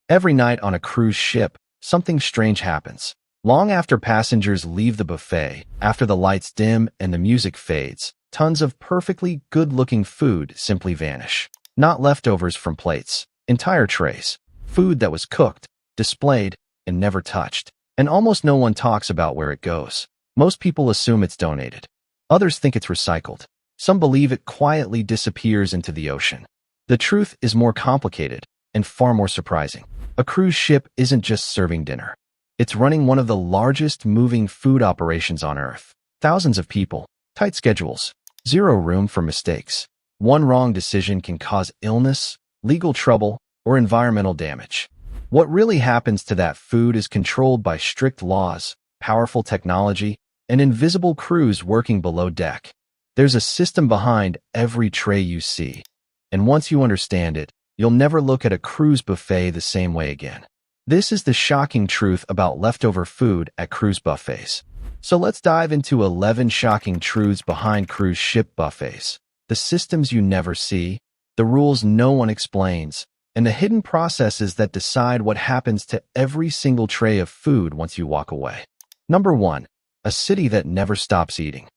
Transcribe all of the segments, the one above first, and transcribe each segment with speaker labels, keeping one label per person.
Speaker 1: Every night on a cruise ship, something strange happens. Long after passengers leave the buffet, after the lights dim and the music fades, tons of perfectly good-looking food simply vanish. Not leftovers from plates, entire trays. Food that was cooked, displayed, and never touched. And almost no one talks about where it goes. Most people assume it's donated. Others think it's recycled. Some believe it quietly disappears into the ocean. The truth is more complicated and far more surprising. A cruise ship isn't just serving dinner. It's running one of the largest moving food operations on Earth. Thousands of people, tight schedules, zero room for mistakes. One wrong decision can cause illness, legal trouble, or environmental damage. What really happens to that food is controlled by strict laws, powerful technology, and invisible crews working below deck. There's a system behind every tray you see. And once you understand it, you'll never look at a cruise buffet the same way again. This is the shocking truth about leftover food at cruise buffets. So let's dive into 11 shocking truths behind cruise ship buffets. The systems you never see, the rules no one explains, and the hidden processes that decide what happens to every single tray of food once you walk away. Number 1. A city that never stops eating.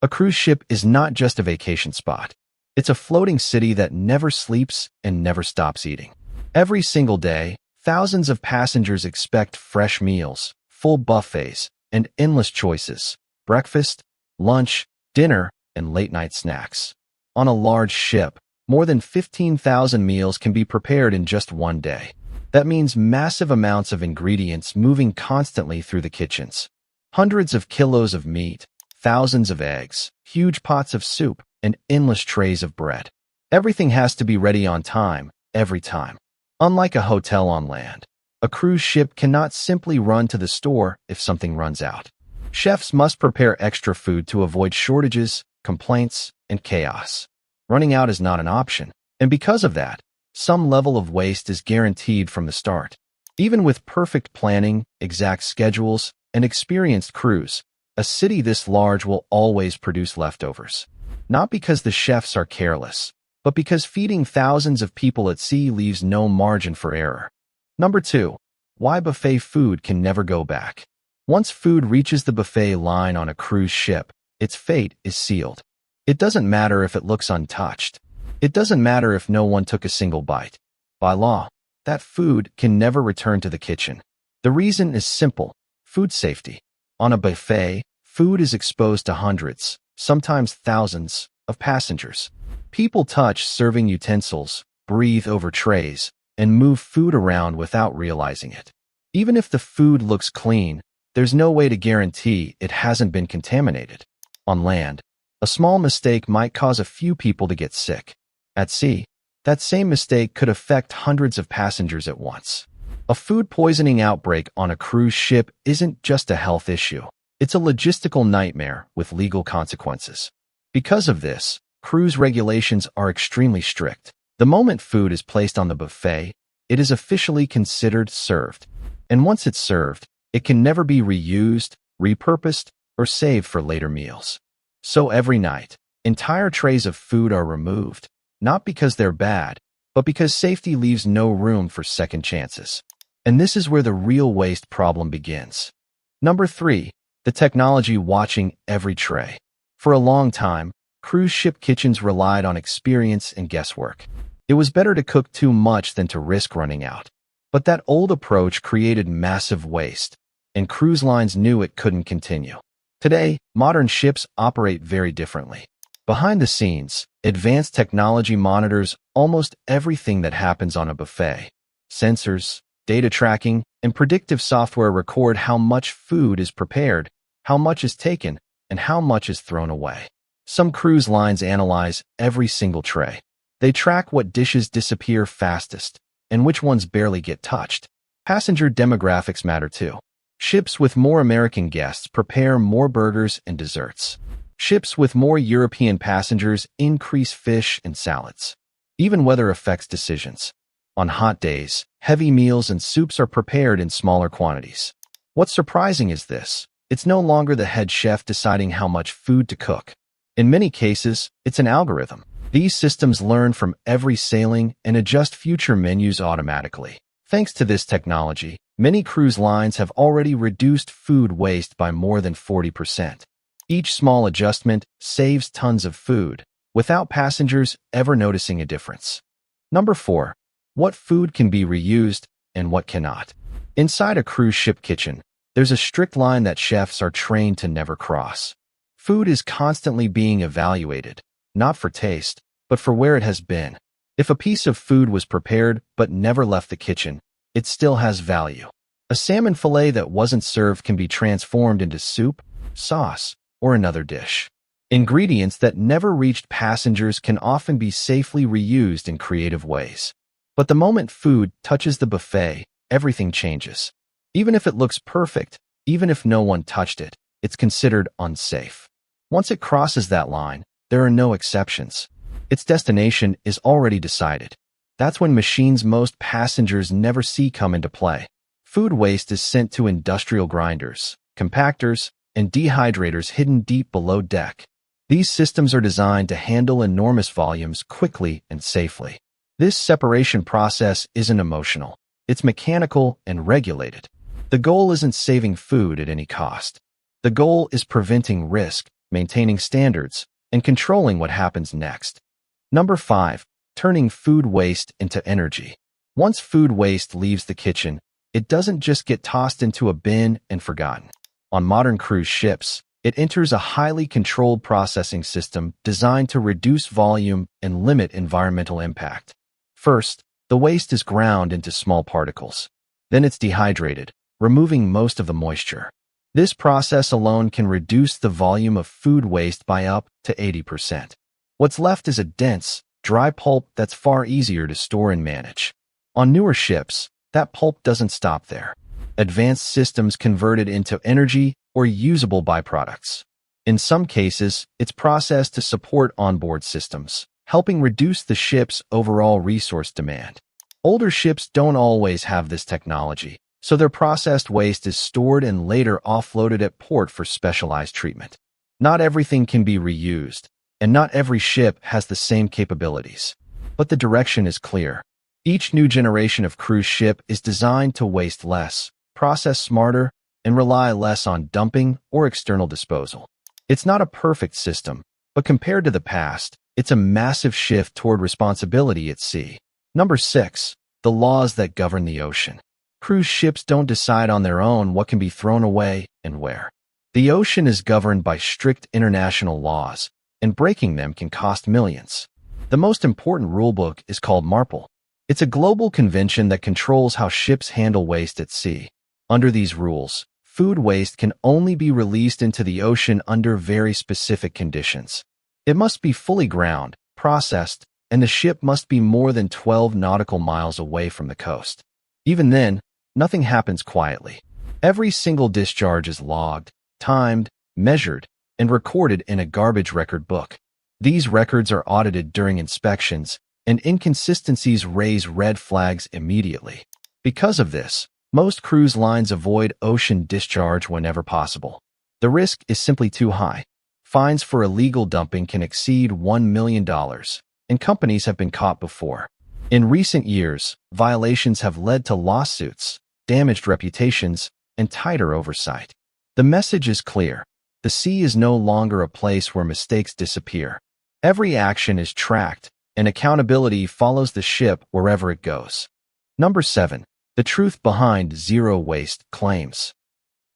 Speaker 1: A cruise ship is not just a vacation spot. It's a floating city that never sleeps and never stops eating. Every single day, thousands of passengers expect fresh meals, full buffets, and endless choices: breakfast, lunch, dinner, and late-night snacks. On a large ship, more than 15,000 meals can be prepared in just one day. That means massive amounts of ingredients moving constantly through the kitchens. Hundreds of kilos of meat, thousands of eggs, huge pots of soup, and endless trays of bread. Everything has to be ready on time, every time. Unlike a hotel on land, a cruise ship cannot simply run to the store if something runs out. Chefs must prepare extra food to avoid shortages, complaints, and chaos. Running out is not an option, and because of that, some level of waste is guaranteed from the start. Even with perfect planning, exact schedules, and experienced crews, a city this large will always produce leftovers. Not because the chefs are careless, but because feeding thousands of people at sea leaves no margin for error. Number 2. Why buffet food can never go back. Once food reaches the buffet line on a cruise ship, its fate is sealed. It doesn't matter if it looks untouched. It doesn't matter if no one took a single bite. By law, that food can never return to the kitchen. The reason is simple: food safety. On a buffet, food is exposed to hundreds, sometimes thousands, of passengers. People touch serving utensils, breathe over trays, and move food around without realizing it. Even if the food looks clean, there's no way to guarantee it hasn't been contaminated. On land, a small mistake might cause a few people to get sick. At sea, that same mistake could affect hundreds of passengers at once. A food poisoning outbreak on a cruise ship isn't just a health issue. It's a logistical nightmare with legal consequences. Because of this, cruise regulations are extremely strict. The moment food is placed on the buffet, it is officially considered served. And once it's served, it can never be reused, repurposed, or saved for later meals. So every night, entire trays of food are removed, not because they're bad, but because safety leaves no room for second chances. And this is where the real waste problem begins. Number 3. The technology watching every tray. For a long time, cruise ship kitchens relied on experience and guesswork. It was better to cook too much than to risk running out. But that old approach created massive waste, and cruise lines knew it couldn't continue. Today, modern ships operate very differently. Behind the scenes, advanced technology monitors almost everything that happens on a buffet. Sensors, data tracking, and predictive software record how much food is prepared, how much is taken, and how much is thrown away. Some cruise lines analyze every single tray. They track what dishes disappear fastest and which ones barely get touched. Passenger demographics matter too. Ships with more American guests prepare more burgers and desserts. Ships with more European passengers increase fish and salads. Even weather affects decisions. On hot days, heavy meals and soups are prepared in smaller quantities. What's surprising is this: it's no longer the head chef deciding how much food to cook. In many cases, it's an algorithm. These systems learn from every sailing and adjust future menus automatically. Thanks to this technology, many cruise lines have already reduced food waste by more than 40%. Each small adjustment saves tons of food, without passengers ever noticing a difference. Number 4. What food can be reused and what cannot? Inside a cruise ship kitchen, there's a strict line that chefs are trained to never cross. Food is constantly being evaluated, not for taste, but for where it has been. If a piece of food was prepared but never left the kitchen, it still has value. A salmon fillet that wasn't served can be transformed into soup, sauce, or another dish. Ingredients that never reached passengers can often be safely reused in creative ways. But the moment food touches the buffet, everything changes. Even if it looks perfect, even if no one touched it, it's considered unsafe. Once it crosses that line, there are no exceptions. Its destination is already decided. That's when machines most passengers never see come into play. Food waste is sent to industrial grinders, compactors, and dehydrators hidden deep below deck. These systems are designed to handle enormous volumes quickly and safely. This separation process isn't emotional. It's mechanical and regulated. The goal isn't saving food at any cost. The goal is preventing risk, maintaining standards, and controlling what happens next. Number 5. Turning food waste into energy. Once food waste leaves the kitchen, it doesn't just get tossed into a bin and forgotten. On modern cruise ships, it enters a highly controlled processing system designed to reduce volume and limit environmental impact. First, the waste is ground into small particles. Then it's dehydrated, removing most of the moisture. This process alone can reduce the volume of food waste by up to 80%. What's left is a dense, dry pulp that's far easier to store and manage. On newer ships, that pulp doesn't stop there. Advanced systems convert it into energy or usable byproducts. In some cases, it's processed to support onboard systems, helping reduce the ship's overall resource demand. Older ships don't always have this technology, so their processed waste is stored and later offloaded at port for specialized treatment. Not everything can be reused, and not every ship has the same capabilities. But the direction is clear. Each new generation of cruise ship is designed to waste less, process smarter, and rely less on dumping or external disposal. It's not a perfect system, but compared to the past, it's a massive shift toward responsibility at sea. Number 6. The laws that govern the ocean. Cruise ships don't decide on their own what can be thrown away and where. The ocean is governed by strict international laws, and breaking them can cost millions. The most important rulebook is called MARPOL. It's a global convention that controls how ships handle waste at sea. Under these rules, food waste can only be released into the ocean under very specific conditions. It must be fully ground, processed, and the ship must be more than 12 nautical miles away from the coast. Even then, nothing happens quietly. Every single discharge is logged, timed, measured, and recorded in a garbage record book. These records are audited during inspections, and inconsistencies raise red flags immediately. Because of this, most cruise lines avoid ocean discharge whenever possible. The risk is simply too high. Fines for illegal dumping can exceed $1 million, and companies have been caught before. In recent years, violations have led to lawsuits, damaged reputations, and tighter oversight. The message is clear. The sea is no longer a place where mistakes disappear. Every action is tracked, and accountability follows the ship wherever it goes. Number 7. The truth behind zero waste claims.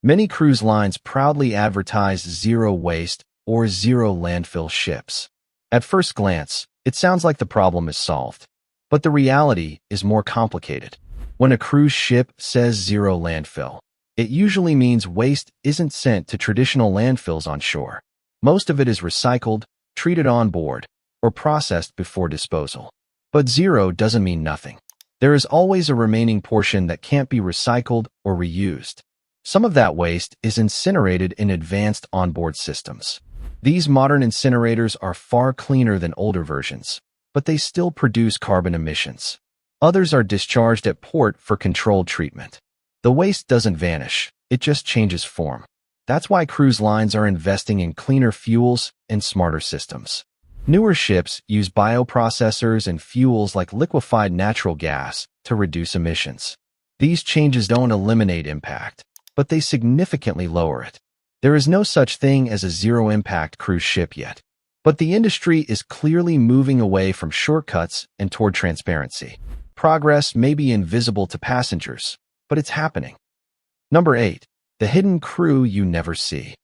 Speaker 1: Many cruise lines proudly advertise zero waste or zero landfill ships. At first glance, it sounds like the problem is solved. But the reality is more complicated. When a cruise ship says zero landfill, it usually means waste isn't sent to traditional landfills on shore. Most of it is recycled, treated on board, or processed before disposal. But zero doesn't mean nothing. There is always a remaining portion that can't be recycled or reused. Some of that waste is incinerated in advanced onboard systems. These modern incinerators are far cleaner than older versions, but they still produce carbon emissions. Others are discharged at port for controlled treatment. The waste doesn't vanish, it just changes form. That's why cruise lines are investing in cleaner fuels and smarter systems. Newer ships use bioprocessors and fuels like liquefied natural gas to reduce emissions. These changes don't eliminate impact, but they significantly lower it. There is no such thing as a zero-impact cruise ship yet, but the industry is clearly moving away from shortcuts and toward transparency. Progress may be invisible to passengers, but it's happening. Number 8. The hidden crew you never see.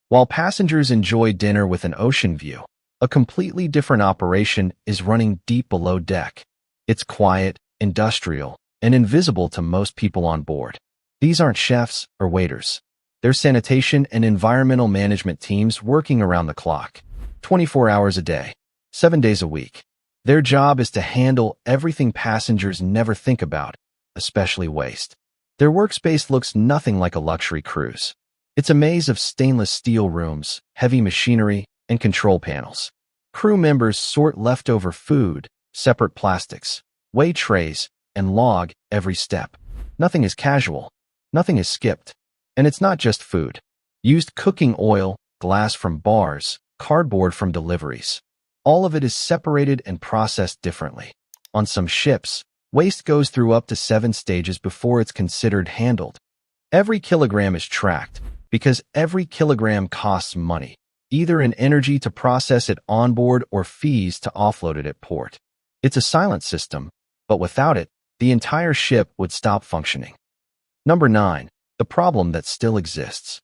Speaker 1: While passengers enjoy dinner with an ocean view, a completely different operation is running deep below deck. It's quiet, industrial, and invisible to most people on board. These aren't chefs or waiters. They're sanitation and environmental management teams working around the clock, 24 hours a day, 7 days a week. Their job is to handle everything passengers never think about, especially waste. Their workspace looks nothing like a luxury cruise. It's a maze of stainless steel rooms, heavy machinery, and control panels. Crew members sort leftover food, separate plastics, weigh trays, and log every step. Nothing is casual. Nothing is skipped. And it's not just food. Used cooking oil, glass from bars, cardboard from deliveries. All of it is separated and processed differently. On some ships, waste goes through up to 7 stages before it's considered handled. Every kilogram is tracked because every kilogram costs money, either in energy to process it on board or fees to offload it at port. It's a silent system, but without it, the entire ship would stop functioning. Number 9. The problem that still exists.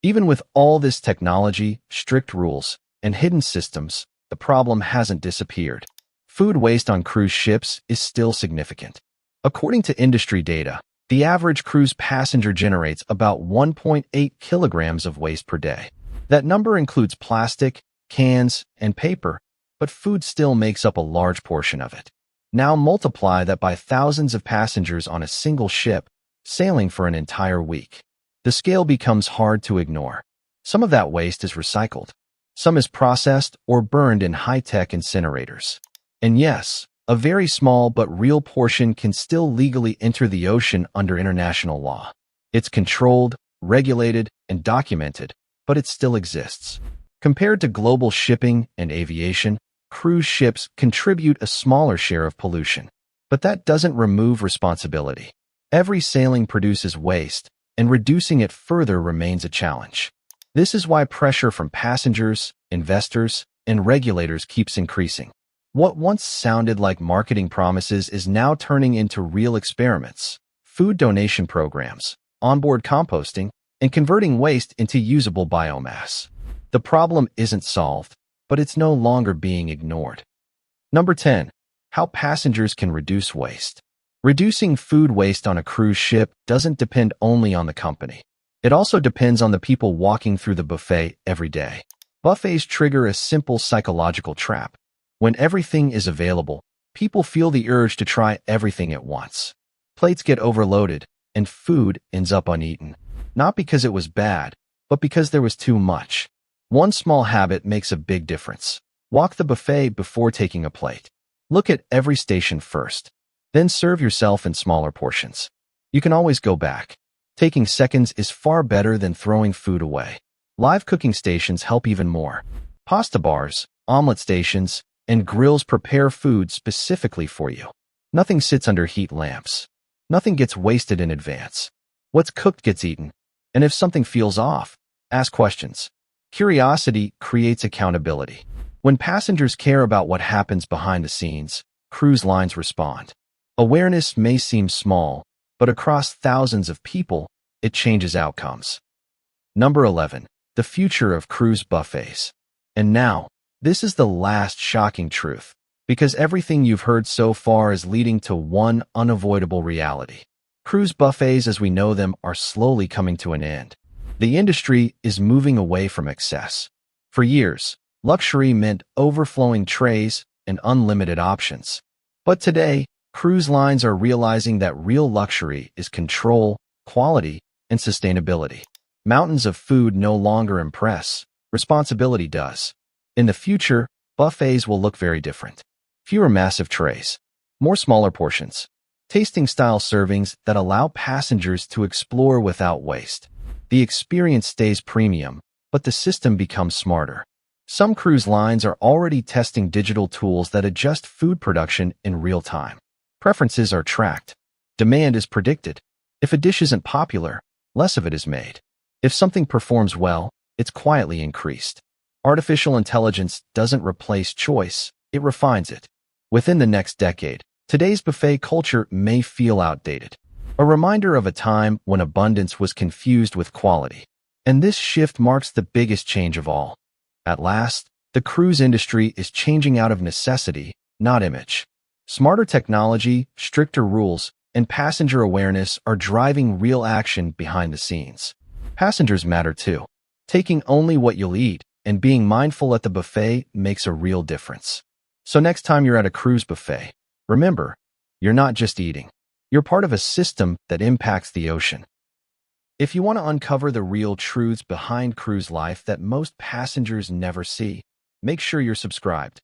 Speaker 1: Even with all this technology, strict rules, and hidden systems, the problem hasn't disappeared. Food waste on cruise ships is still significant. According to industry data, the average cruise passenger generates about 1.8 kilograms of waste per day. That number includes plastic, cans, and paper, but food still makes up a large portion of it. Now multiply that by thousands of passengers on a single ship, sailing for an entire week. The scale becomes hard to ignore. Some of that waste is recycled. Some is processed or burned in high-tech incinerators. And yes, a very small but real portion can still legally enter the ocean under international law. It's controlled, regulated, and documented, but it still exists. Compared to global shipping and aviation, cruise ships contribute a smaller share of pollution. But that doesn't remove responsibility. Every sailing produces waste, and reducing it further remains a challenge. This is why pressure from passengers, investors, and regulators keeps increasing. What once sounded like marketing promises is now turning into real experiments: food donation programs, onboard composting, and converting waste into usable biomass. The problem isn't solved, but it's no longer being ignored. Number 10. How passengers can reduce waste. Reducing food waste on a cruise ship doesn't depend only on the company. It also depends on the people walking through the buffet every day. Buffets trigger a simple psychological trap. When everything is available, people feel the urge to try everything at once. Plates get overloaded, and food ends up uneaten. Not because it was bad, but because there was too much. One small habit makes a big difference. Walk the buffet before taking a plate. Look at every station first. Then serve yourself in smaller portions. You can always go back. Taking seconds is far better than throwing food away. Live cooking stations help even more. Pasta bars, omelet stations, and grills prepare food specifically for you. Nothing sits under heat lamps. Nothing gets wasted in advance. What's cooked gets eaten. And if something feels off, ask questions. Curiosity creates accountability. When passengers care about what happens behind the scenes, cruise lines respond. Awareness may seem small, but across thousands of people, it changes outcomes. Number 11. The future of cruise buffets. And now, this is the last shocking truth, because everything you've heard so far is leading to one unavoidable reality. Cruise buffets as we know them are slowly coming to an end. The industry is moving away from excess. For years, luxury meant overflowing trays and unlimited options. But today, cruise lines are realizing that real luxury is control, quality, and sustainability. Mountains of food no longer impress. Responsibility does. In the future, buffets will look very different. Fewer massive trays, more smaller portions, tasting-style servings that allow passengers to explore without waste. The experience stays premium, but the system becomes smarter. Some cruise lines are already testing digital tools that adjust food production in real time. Preferences are tracked. Demand is predicted. If a dish isn't popular, less of it is made. If something performs well, it's quietly increased. Artificial intelligence doesn't replace choice, it refines it. Within the next decade, today's buffet culture may feel outdated, a reminder of a time when abundance was confused with quality. And this shift marks the biggest change of all. At last, the cruise industry is changing out of necessity, not image. Smarter technology, stricter rules, and passenger awareness are driving real action behind the scenes. Passengers matter too. Taking only what you'll eat and being mindful at the buffet makes a real difference. So next time you're at a cruise buffet, remember, you're not just eating. You're part of a system that impacts the ocean. If you want to uncover the real truths behind cruise life that most passengers never see, make sure you're subscribed.